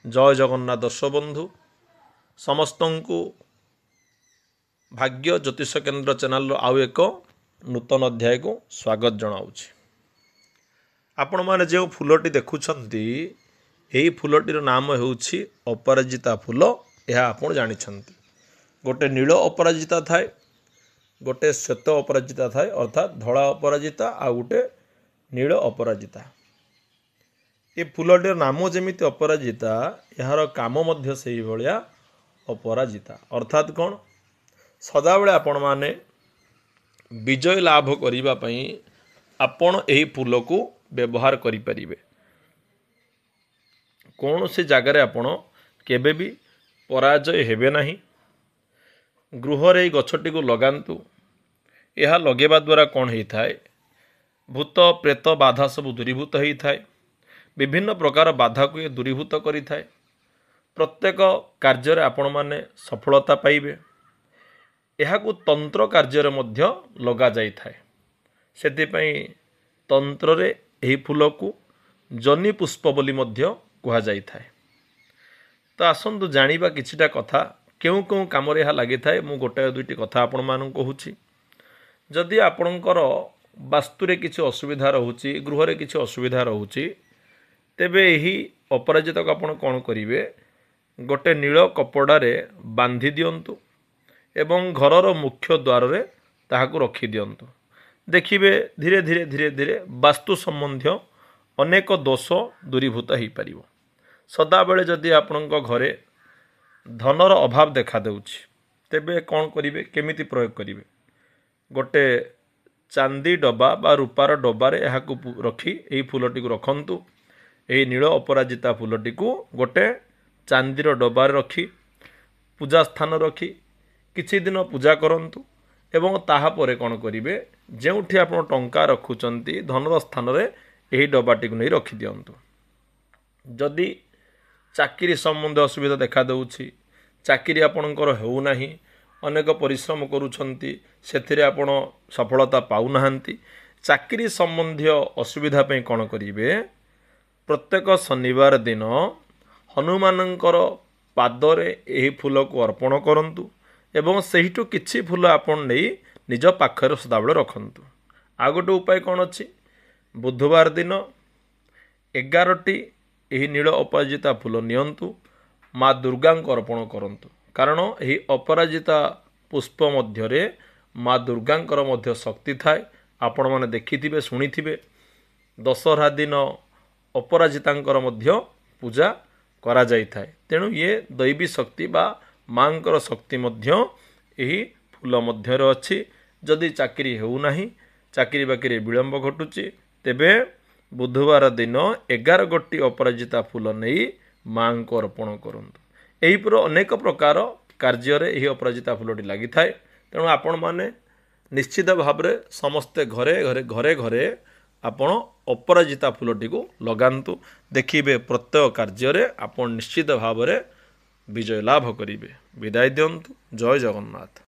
जय जगन्नाथ दर्शक बंधु समस्त को भाग्य ज्योतिष केन्द्र चैनल आउ एक नूतन अध्याय को स्वागत जनाऊँगी। आपण मैंने जो फूलटी देखुंट यही फूलटीर नाम होउछि अपराजिता फूल। यह आपण जानिछंती गोटे नील अपराजिता थाए, गोटे श्वेत अपराजिता थाए अर्थात धड़ा अपराजिता आ गोटे नील अपराजिता। ये फूलटीर नाम जमीती अपराजिता, यार काम मध्य से ही भलिया अपराजिता अर्थात कौन सदाबले आपण माने विजय लाभ करिबा पई आपण एही फूल को व्यवहार करि परिबे। कौन से जगार आपण केबे भी पराजय हेबे नहीं। गृहरे गछटी को लगांतु। यह लगेबा द्वारा कौन होता है, भूत प्रेत बाधा सब दूरीभूत होता है। विभिन्न प्रकार बाधा को ये दूरीभूत करि थाए। प्रत्येक कार्य आपण माने सफलता पाइबे। यह को तंत्र कार्य मध्य लगा जाई थाए। सेतिपई तंत्र रे एही फूल को जनी पुष्प बोली मध्य कहा जाई थाए। तो आसंतु जानिबा किछिटा कथा केउ केउ काम रे यह लागि थाए। मु गोटे दुईटी कथा आपण मानन कहूची। जदि आपणकर वास्तुरे किछि असुविधा रहूची, गृहरे किछि असुविधा रहूची, तेबे यही अपराजिता को आपण कौन करिवे, गोटे नील कपड़ारे बांधी दियंतु एवं घरर मुख्य द्वार रे ताहाकु रखी दियंतु। देखिबे धीरे धीरे धीरे धीरे वास्तु संबंधी अनेक दोष दूरीभूत हो पार। सदाबेले जदि आपणक घरे धनर अभाव देखा देउछि, तेबे कौन करिवे, केमिति प्रयोग करिवे, गोटे चांदी डब्बा बा रूपार डब्बारे एहाकु रखी एही फूलटी को रखंतु। यही नील अपराजिता फूलटी को गोटे चांदीर डब्बार रखी पूजा स्थान रखी किछि दिन पूजा करंतु एवं ताहा परे कौन करिवे, जेउठी आपण टंका रखुचंती धनर स्थान रे एही डब्बाटी को नहीं रखी दियंतु। जदि चाकरी संबंध असुविधा देखा देउछि, चाकरी आपणकर हेउ नाही, अनेक परिश्रम करूछंती, सेथिरे आपण सफलता पाउ नाहंती, चाकरी संबंधी असुविधा पे कौन करिवे, प्रत्येक शनिवार दिन हनुमानंकर पादरे यही फूल को अर्पण करंतु एवं सेहिटु किछि फूल आपण नहीं निज पाखरे सदाबले रखंतु। आ गोटे उपाय कौन अछि, बुधवार दिन 11टी यही नील अपराजिता फूल नियंतु, माँ दुर्गा को अर्पण करंतु। कारण यही अपराजिता पुष्प मध्यरे माँ दुर्गांकर मध्य शक्ति थाए। आपण माने देखिथिबे शुणिथिबे दशहरा दिन अपराजितांकर मध्य पूजा करा जाई थाए। तेणु ये दैवी शक्ति बा मांकर शक्ति मध्य यही फूल मध्य अच्छी। जदि चाकरी हेउ नाही, चाकरी बाकरी विलंब घटुची, तेबे बुधवार दिन 11 गोटी अपराजिता फूल नहीं मां को अर्पण करंतु। एही पर अनेक प्रकार कार्य रे यही अपराजिता फूलटी लागि थाए। तेणु आपण माने निश्चित भाव में समस्ते घरे घरे घरे घरे आपण अपराजिता फूलटी को लगांतु। देखिबे प्रत्येक कार्य रे आपण निश्चित भाव में विजय लाभ करिवे। विदाय दियंतु। जय जगन्नाथ।